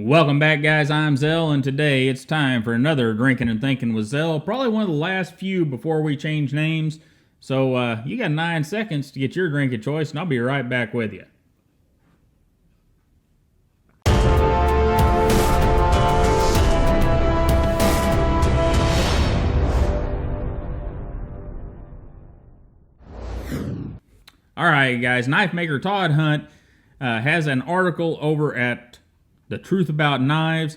Welcome back, guys. I'm Zell, and today it's time for another Drinking and Thinking with Zell. Probably one of the last few before we change names. So you got 9 seconds to get your drink of choice, and I'll be right back with you. Alright, guys. Knife maker Todd Hunt has an article over at The Truth About Knives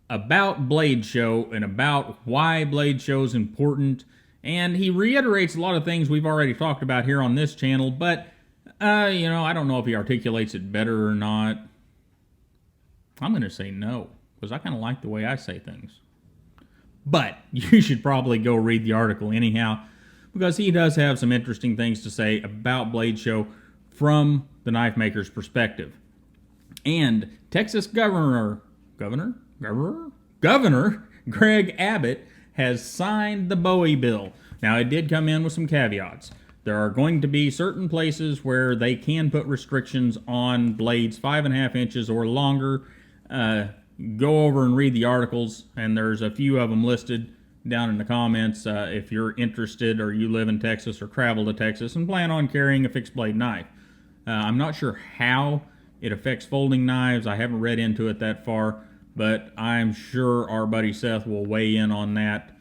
about Blade Show and about why Blade Show is important. And he reiterates a lot of things we've already talked about here on this channel, but, I don't know if he articulates it better or not. I'm going to say no, because I kind of like the way I say things. But you should probably go read the article anyhow, because he does have some interesting things to say about Blade Show from the knife maker's perspective. And Texas Governor Greg Abbott has signed the Bowie bill. Now, it did come in with some caveats. There are going to be certain places where they can put restrictions on blades 5.5 inches or longer. Go over and read the articles, and there's a few of them listed down in the comments if you're interested or you live in Texas or travel to Texas and plan on carrying a fixed blade knife. I'm not sure how it affects folding knives. I haven't read into it that far, but I'm sure our buddy Seth will weigh in on that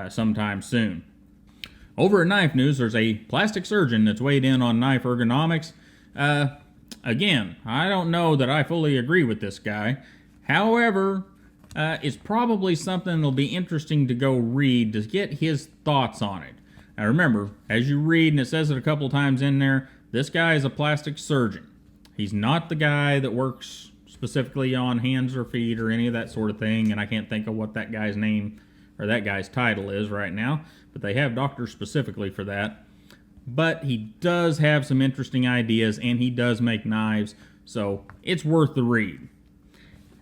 sometime soon. Over at Knife News, there's a plastic surgeon that's weighed in on knife ergonomics. Again, I don't know that I fully agree with this guy. However, it's probably something that'll be interesting to go read to get his thoughts on it. Now remember, as you read, and it says it a couple times in there, this guy is a plastic surgeon. He's not the guy that works specifically on hands or feet or any of that sort of thing, and I can't think of what that guy's name or that guy's title is right now, but they have doctors specifically for that. But he does have some interesting ideas, and he does make knives, so it's worth the read.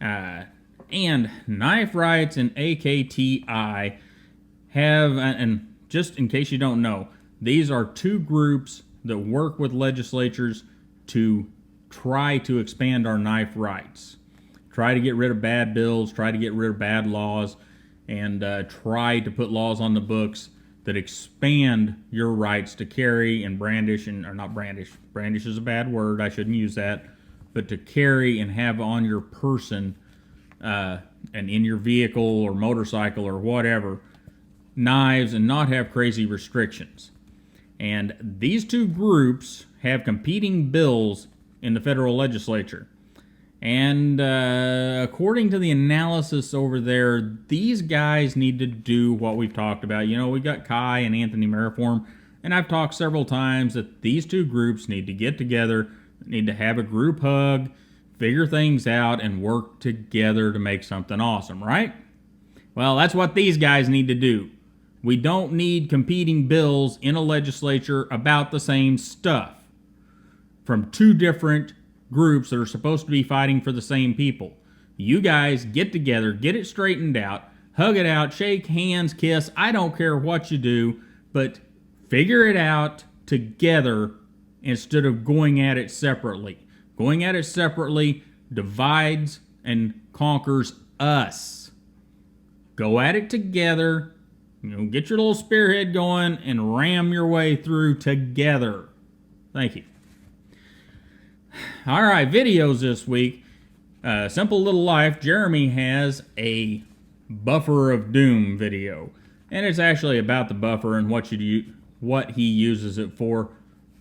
And Knife Rights and AKTI have, and just in case you don't know, these are two groups that work with legislatures to try to expand our knife rights. Try to get rid of bad bills, try to get rid of bad laws, and try to put laws on the books that expand your rights to carry and brandish, or not brandish, brandish is a bad word, I shouldn't use that, but to carry and have on your person and in your vehicle or motorcycle or whatever, knives, and not have crazy restrictions. And these two groups have competing bills in the federal legislature. And according to the analysis over there, these guys need to do what we've talked about. We got Kai and Anthony Mariform, and I've talked several times that these two groups need to get together, need to have a group hug, figure things out, and work together to make something awesome, right? Well, that's what these guys need to do. We don't need competing bills in a legislature about the same stuff from two different groups that are supposed to be fighting for the same people. You guys get together, get it straightened out, hug it out, shake hands, kiss. I don't care what you do, but figure it out together instead of going at it separately. Going at it separately divides and conquers us. Go at it together. Get your little spearhead going and ram your way through together. Thank you. All right, videos this week. Simple Little Life. Jeremy has a Buffer of Doom video, and it's actually about the buffer and what he uses it for.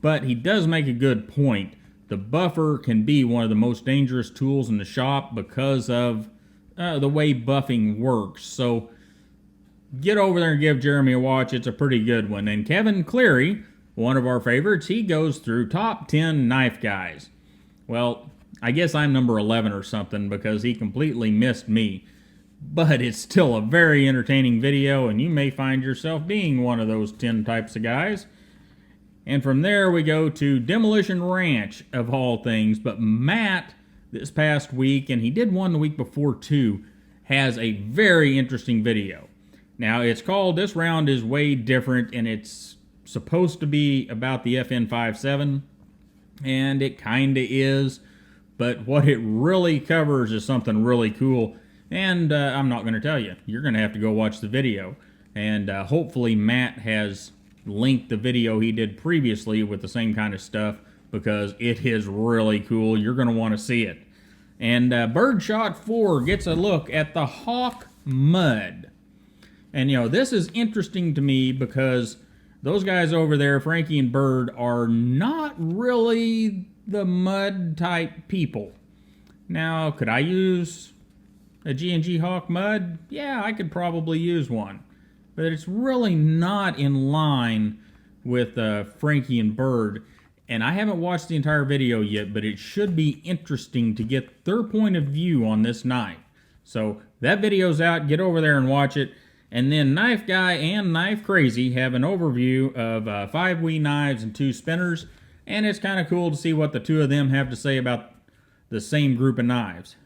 But he does make a good point. The buffer can be one of the most dangerous tools in the shop because of the way buffing works. So get over there and give Jeremy a watch. It's a pretty good one. And Kevin Cleary, one of our favorites, he goes through top 10 knife guys. Well, I guess I'm number 11 or something because he completely missed me. But it's still a very entertaining video, and you may find yourself being one of those 10 types of guys. And from there we go to Demolition Ranch, of all things. But Matt, this past week, and he did one the week before too, has a very interesting video. Now, it's called This Round is Way Different, and it's supposed to be about the FN57, and it kinda is, But what it really covers is something really cool, and I'm not going to tell you. You're going to have to go watch the video. And hopefully Matt has linked the video he did previously with the same kind of stuff, because it is really cool. You're going to want to see it. And Birdshot 4 gets a look at the Hawk Mud. And, you know, this is interesting to me because those guys over there, Frankie and Bird, are not really the mud type people. Now, could I use a G&G Hawk Mud? Yeah, I could probably use one. But it's really not in line with Frankie and Bird. And I haven't watched the entire video yet, but it should be interesting to get their point of view on this knife. So that video's out. Get over there and watch it. And then KnifeGuy and Krazy have an overview of 5 Wayyy knives and 2 spinners. And it's kind of cool to see what the two of them have to say about the same group of knives.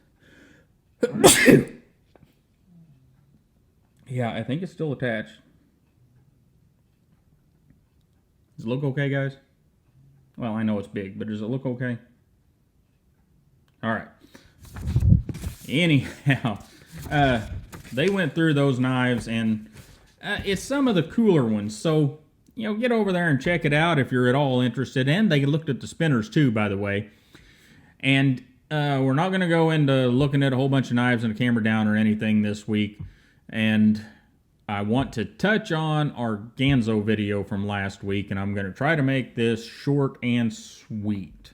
Yeah, I think it's still attached. Does it look okay, guys? Well, I know it's big, but does it look okay? All right. Anyhow, they went through those knives, and it's some of the cooler ones. So, you know, get over there and check it out if you're at all interested. And they looked at the spinners too, by the way. And we're not going to go into looking at a whole bunch of knives and a camera down or anything this week. And I want to touch on our Ganzo video from last week, and I'm going to try to make this short and sweet.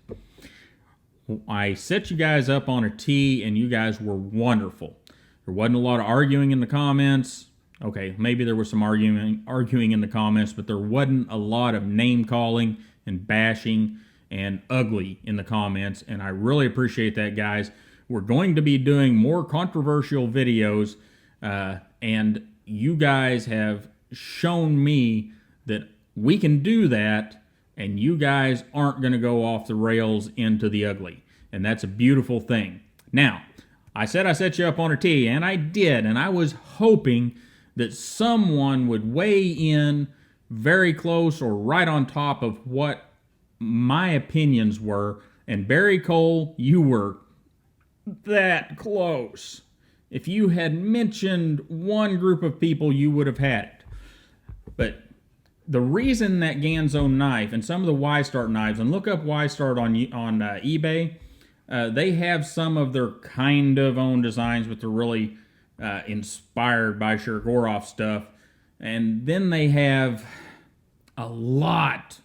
I set you guys up on a tee, and you guys were wonderful. There wasn't a lot of arguing in the comments. Okay, maybe there was some arguing in the comments, but there wasn't a lot of name-calling and bashing and ugly in the comments, and I really appreciate that, guys. We're going to be doing more controversial videos, and you guys have shown me that we can do that, and you guys aren't going to go off the rails into the ugly, and that's a beautiful thing. Now, I said I set you up on a tee, and I did, and I was hoping that someone would weigh in very close or right on top of what my opinions were, and Barry Cole, you were that close. If you had mentioned one group of people, you would have had it. But the reason that Ganzo knife and some of the Y-Start knives, and look up Y-Start on eBay, they have some of their kind of own designs, but they're really inspired by Shirgorov stuff. And then they have a lot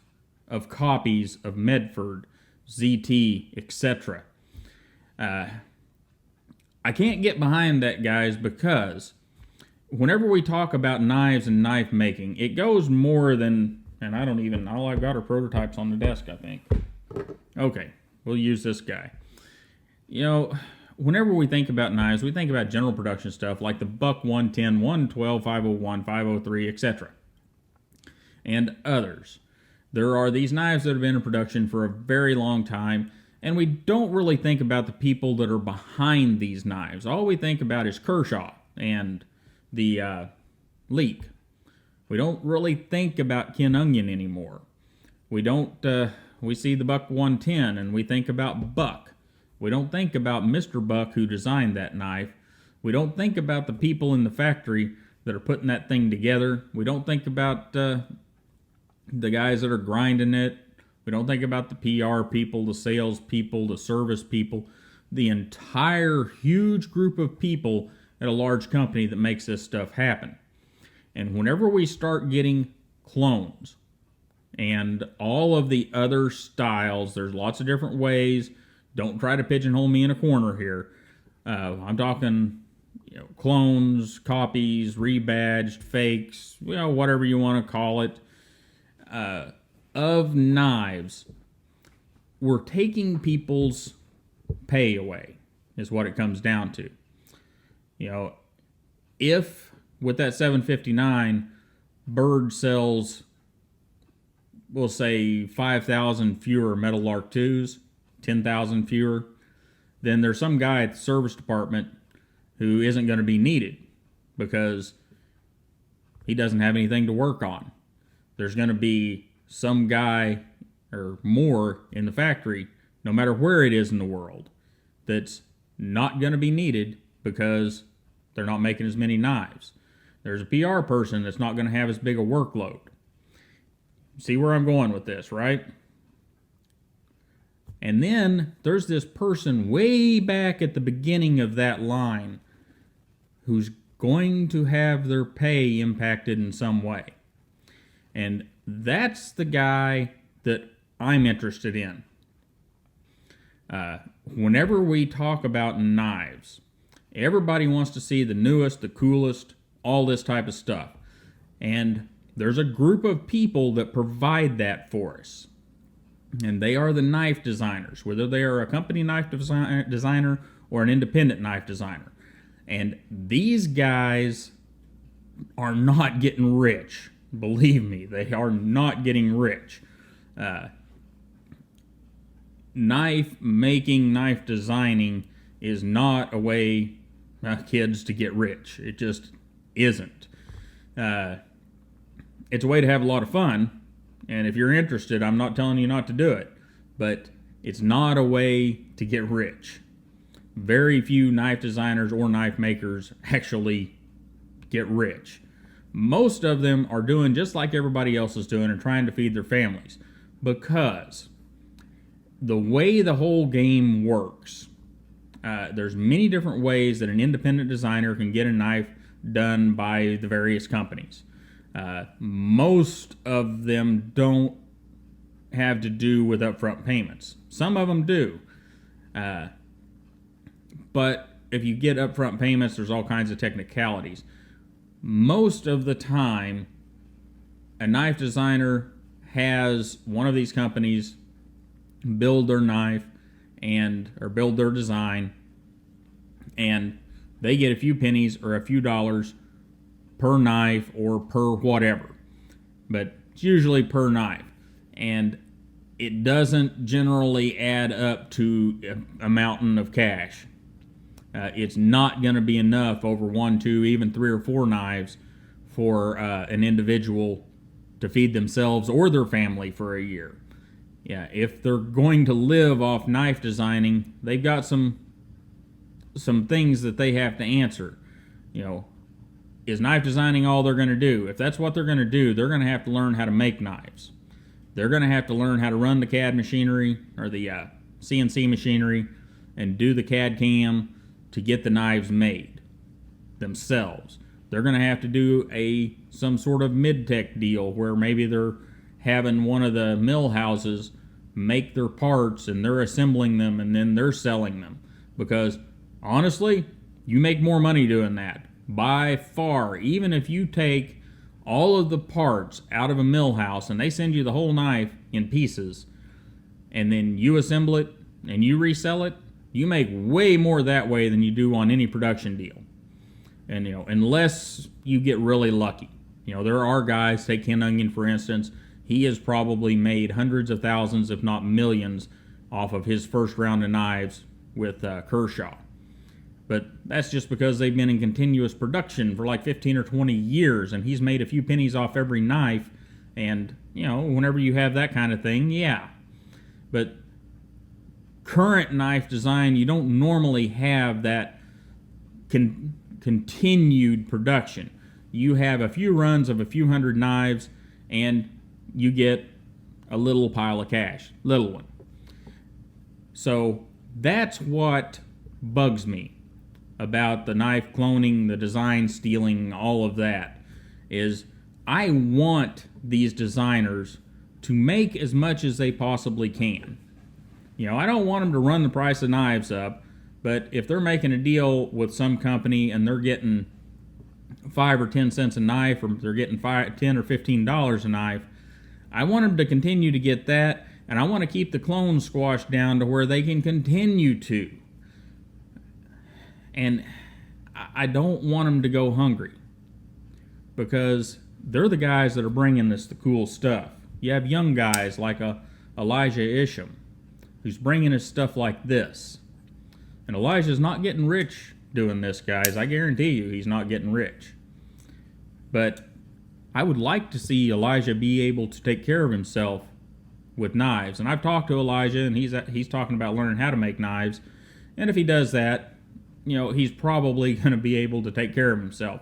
of copies of Medford, ZT, etc. I can't get behind that, guys, because whenever we talk about knives and knife making, it goes more than, and all I've got are prototypes on the desk, I think. Okay, we'll use this guy. You know, whenever we think about knives, we think about general production stuff like the Buck 110, 112, 501, 503, etc. and others. There are these knives that have been in production for a very long time, and we don't really think about the people that are behind these knives. All we think about is Kershaw and the Leak. We don't really think about Ken Onion anymore. We see the Buck 110 and we think about Buck. We don't think about Mr. Buck who designed that knife. We don't think about the people in the factory that are putting that thing together. We don't think about the guys that are grinding it. We don't think about the PR people, the sales people, the service people, the entire huge group of people at a large company that makes this stuff happen. And whenever we start getting clones and all of the other styles, there's lots of different ways. Don't try to pigeonhole me in a corner here. I'm talking, clones, copies, rebadged, fakes, whatever you want to call it. Of knives, we're taking people's pay away, is what it comes down to. If with that 759, Bird sells, we'll say 5,000 fewer Metal Lark 2s, 10,000 fewer, then there's some guy at the service department who isn't going to be needed because he doesn't have anything to work on. There's going to be some guy or more in the factory, no matter where it is in the world. that's not going to be needed because they're not making as many knives. There's a PR person that's not going to have as big a workload. See where I'm going with this, right? And then there's this person way back at the beginning of that line who's going to have their pay impacted in some way. And that's the guy that I'm interested in. Whenever we talk about knives, everybody wants to see the newest, the coolest, all this type of stuff. And there's a group of people that provide that for us. And they are the knife designers, whether they are a company knife designer or an independent knife designer. And these guys are not getting rich. Believe me, they are not getting rich. Knife making, knife designing is not a way kids to get rich. It just isn't. It's a way to have a lot of fun, and if you're interested, I'm not telling you not to do it, but it's not a way to get rich. Very few knife designers or knife makers actually get rich. Most of them are doing just like everybody else is doing and trying to feed their families, because the way the whole game works, there's many different ways that an independent designer can get a knife done by the various companies. Most of them don't have to do with upfront payments. Some of them do. But if you get upfront payments, there's all kinds of technicalities. Most of the time, a knife designer has one of these companies build their knife or build their design, and they get a few pennies or a few dollars per knife or per whatever, but it's usually per knife, and it doesn't generally add up to a mountain of cash. It's not going to be enough over 1, 2, even 3 or 4 knives for an individual to feed themselves or their family for a year. Yeah, if they're going to live off knife designing, they've got some things that they have to answer. You know, is knife designing all they're going to do? If that's what they're going to do, they're going to have to learn how to make knives. They're going to have to learn how to run the CAD machinery or the CNC machinery and do the CAD CAM to get the knives made themselves. They're going to have to do some sort of mid-tech deal where maybe they're having one of the mill houses make their parts and they're assembling them and then they're selling them. Because honestly, you make more money doing that by far. Even if you take all of the parts out of a mill house and they send you the whole knife in pieces and then you assemble it and you resell it, you make way more that way than you do on any production deal. And, you know, unless you get really lucky. You know, there are guys, take Ken Onion for instance, he has probably made hundreds of thousands, if not millions, off of his first round of knives with Kershaw. But that's just because they've been in continuous production for like 15 or 20 years, and he's made a few pennies off every knife. And, you know, whenever you have that kind of thing, yeah. But current knife design, you don't normally have that continued production. You have a few runs of a few hundred knives, and you get a little pile of cash, little one. So that's what bugs me about the knife cloning, the design stealing, all of that, is I want these designers to make as much as they possibly can. You know, I don't want them to run the price of knives up, but if they're making a deal with some company and they're getting 5 or 10 cents a knife, or they're getting $10 or $15 a knife, I want them to continue to get that, and I want to keep the clones squashed down to where they can continue to. And I don't want them to go hungry, because they're the guys that are bringing us the cool stuff. You have young guys like Elijah Isham, who's bringing us stuff like this. And Elijah's not getting rich doing this, guys. I guarantee you he's not getting rich. But I would like to see Elijah be able to take care of himself with knives. And I've talked to Elijah, and he's talking about learning how to make knives. And if he does that, he's probably going to be able to take care of himself.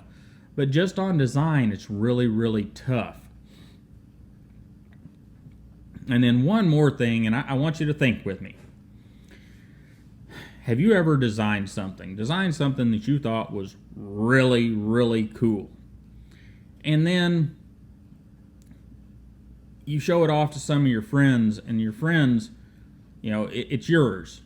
But just on design, it's really, really tough. And then one more thing, and I want you to think with me. Have you ever designed something that you thought was really, really cool? And then you show it off to some of your friends, and your friends, it's yours.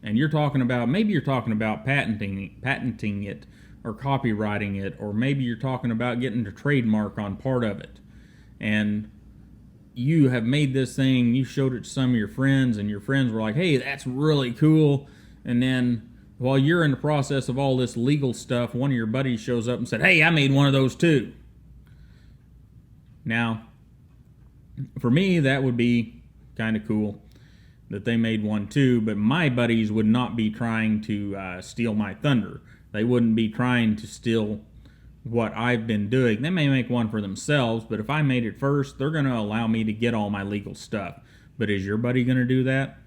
And maybe you're talking about patenting it or copywriting it, or maybe you're talking about getting a trademark on part of it. And you have made this thing, you showed it to some of your friends, and your friends were like, hey, that's really cool. And then while you're in the process of all this legal stuff, one of your buddies shows up and said, hey, I made one of those too. Now, for me, that would be kind of cool that they made one too, but my buddies would not be trying to steal my thunder. They wouldn't be trying to steal what I've been doing. They may make one for themselves, but if I made it first, they're going to allow me to get all my legal stuff. But is your buddy going to do that?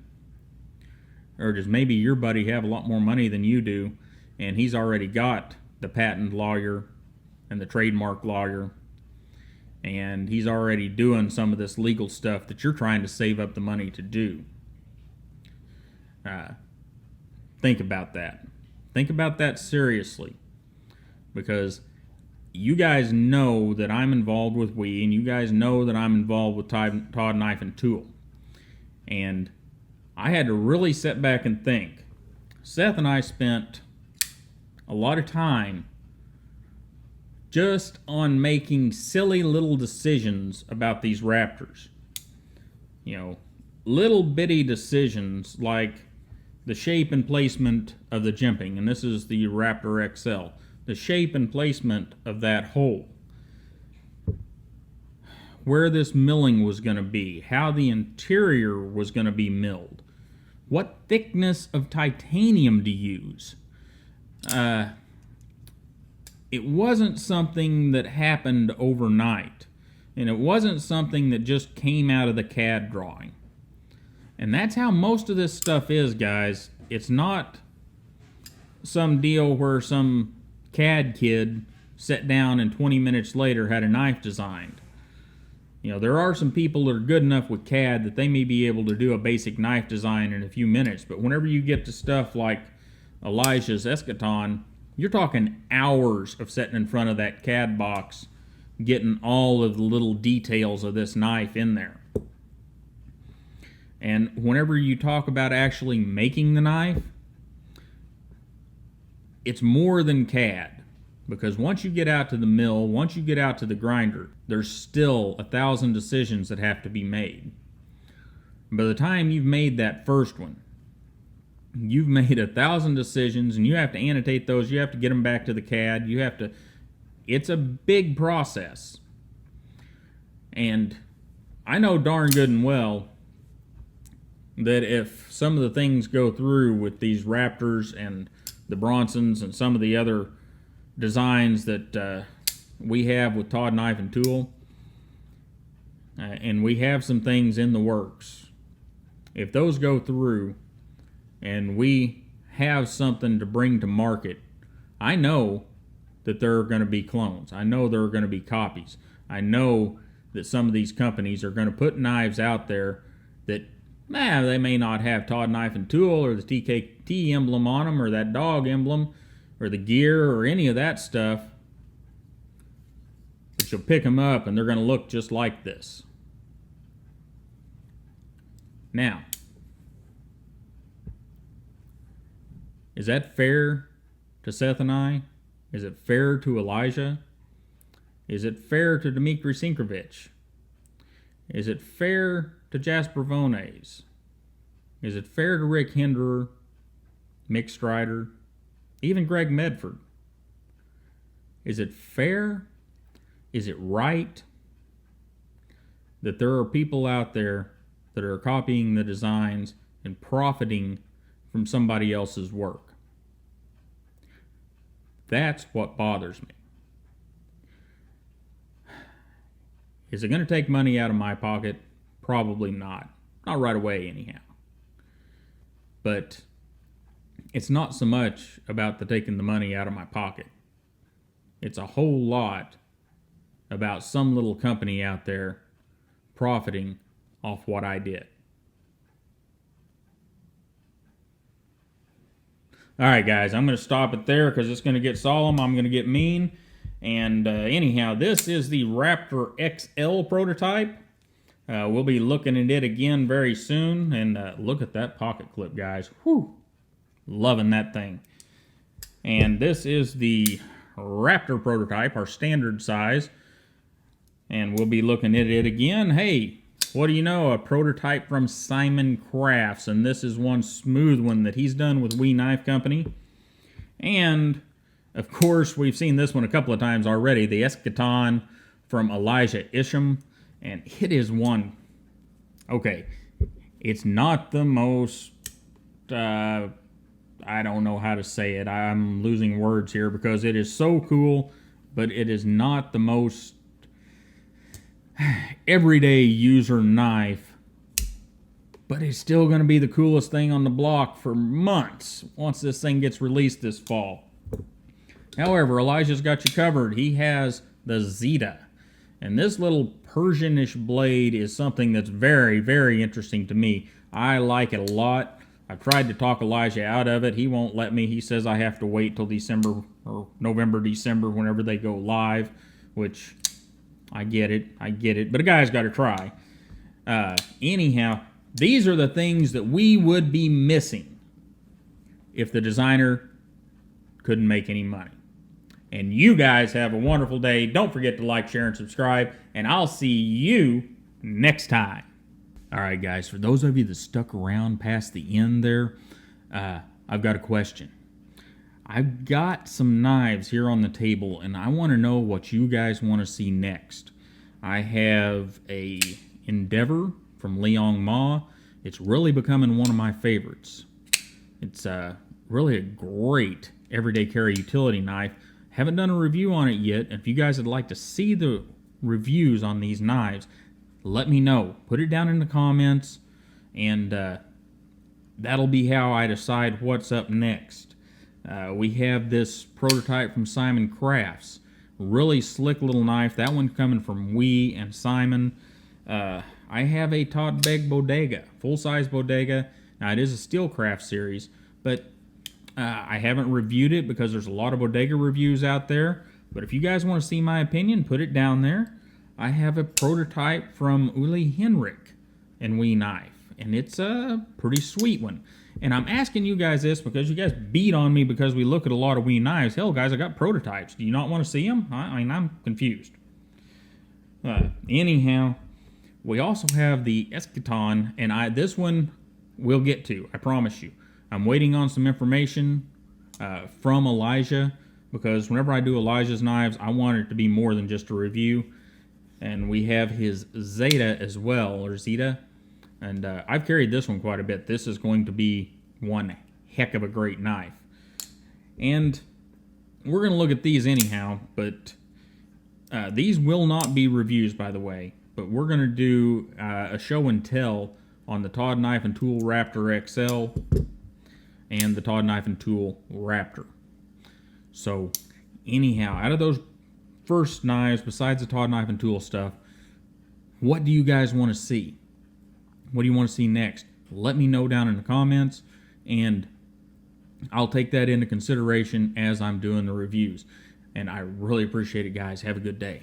Or does maybe your buddy have a lot more money than you do, and he's already got the patent lawyer and the trademark lawyer, and he's already doing some of this legal stuff that you're trying to save up the money to do? Think about that. Think about that seriously, because you guys know that I'm involved with Wayyy, and you guys know that I'm involved with Todd Knife and Tool. And I had to really sit back and think. Seth and I spent a lot of time just on making silly little decisions about these Raptors. Little bitty decisions like the shape and placement of the jimping, and this is the Raptor XL. The shape and placement of that hole, where this milling was going to be, how the interior was going to be milled, what thickness of titanium to use. It wasn't something that happened overnight, and it wasn't something that just came out of the CAD drawing. And that's how most of this stuff is, guys. It's not some deal where some CAD kid sat down and 20 minutes later had a knife designed. There are some people that are good enough with CAD that they may be able to do a basic knife design in a few minutes, but whenever you get to stuff like Elijah's eschaton, you're talking hours of sitting in front of that CAD box getting all of the little details of this knife in there. And whenever you talk about actually making the knife, it's more than CAD. Because once you get out to the mill, once you get out to the grinder, there's still 1,000 decisions that have to be made. By the time you've made that first one, you've made 1,000 decisions, and you have to annotate those, you have to get them back to the CAD, it's a big process. And I know darn good and well that if some of the things go through with these Raptors and the Bronsons and some of the other designs that we have with Todd Knife and Tool, and we have some things in the works, if those go through and we have something to bring to market, I know that there are going to be clones. I know there are going to be copies. I know that some of these companies are going to put knives out there that they may not have Todd Knife and Tool or the TKT emblem on them, or that dog emblem, or the gear, or any of that stuff. But you'll pick them up and they're going to look just like this. Now, is that fair to Seth and I? Is it fair to Elijah? Is it fair to Dmitry Sinkrovich? Is it fair to Jasper Vones? Is it fair to Rick Hinderer, Mick Strider, even Greg Medford? Is it fair? Is it right that there are people out there that are copying the designs and profiting from somebody else's work? That's what bothers me. Is it going to take money out of my pocket? Probably not. Not right away, anyhow. But it's not so much about taking the money out of my pocket. It's a whole lot about some little company out there profiting off what I did. All right, guys, I'm going to stop it there because it's going to get solemn. I'm going to get mean. And anyhow, this is the Raptor XL prototype. We'll be looking at it again very soon. And look at that pocket clip, guys. Whew. Loving that thing. And this is the Raptor prototype, our standard size. And we'll be looking at it again. Hey, what do you know? A prototype from Simon Crafts. And this is one smooth one that he's done with Wayyy Knife Company. And, of course, we've seen this one a couple of times already. The Eschaton from Elijah Isham. And it is one... Okay, it's not the most... I don't know how to say it. I'm losing words here because it is so cool, but it is not the most everyday user knife, but it's still going to be the coolest thing on the block for months once this thing gets released this fall. However, Elijah's got you covered. He has the Zeta, and this little Persianish blade is something that's very, very interesting to me. I like it a lot. I've tried to talk Elijah out of it. He won't let me. He says I have to wait till December or November, December, whenever they go live, which I get it. I get it. But a guy's got to try. Anyhow, these are the things that we would be missing if the designer couldn't make any money. And you guys have a wonderful day. Don't forget to like, share, and subscribe. And I'll see you next time. All right, guys, for those of you that stuck around past the end there, I've got a question. I've got some knives here on the table, and I want to know what you guys want to see next. I have a Endeavor from Liang Ma. It's really becoming one of my favorites. It's really a great everyday carry utility knife. Haven't done a review on it yet. If you guys would like to see the reviews on these knives, let me know. Put it down in the comments, and that'll be how I decide what's up next. We have this prototype from Simon Crafts. Really slick little knife. That one coming from Wayyy and Simon. I have a Todd Bodega, full-size Bodega. Now, it is a Steelcraft series, but I haven't reviewed it because there's a lot of Bodega reviews out there. But if you guys want to see my opinion, put it down there. I have a prototype from Uli Henrik and Wayyy Knife, and it's a pretty sweet one. And I'm asking you guys this because you guys beat on me because we look at a lot of Wayyy knives. Hell, guys, I got prototypes. Do you not want to see them? I mean, I'm confused. Anyhow, we also have the Eschaton, and this one we'll get to, I promise you. I'm waiting on some information from Elijah because whenever I do Elijah's knives, I want it to be more than just a review. And we have his Zeta as well, or Zeta. And I've carried this one quite a bit. This is going to be one heck of a great knife. And we're going to look at these anyhow, but these will not be reviews, by the way. But we're going to do a show and tell on the Todd Knife and Tool Raptor XL and the Todd Knife and Tool Raptor. So anyhow, out of those first knives, besides the Todd Knife and Tool stuff, what do you guys want to see? What do you want to see next? Let me know down in the comments, and I'll take that into consideration as I'm doing the reviews. And I really appreciate it, guys. Have a good day.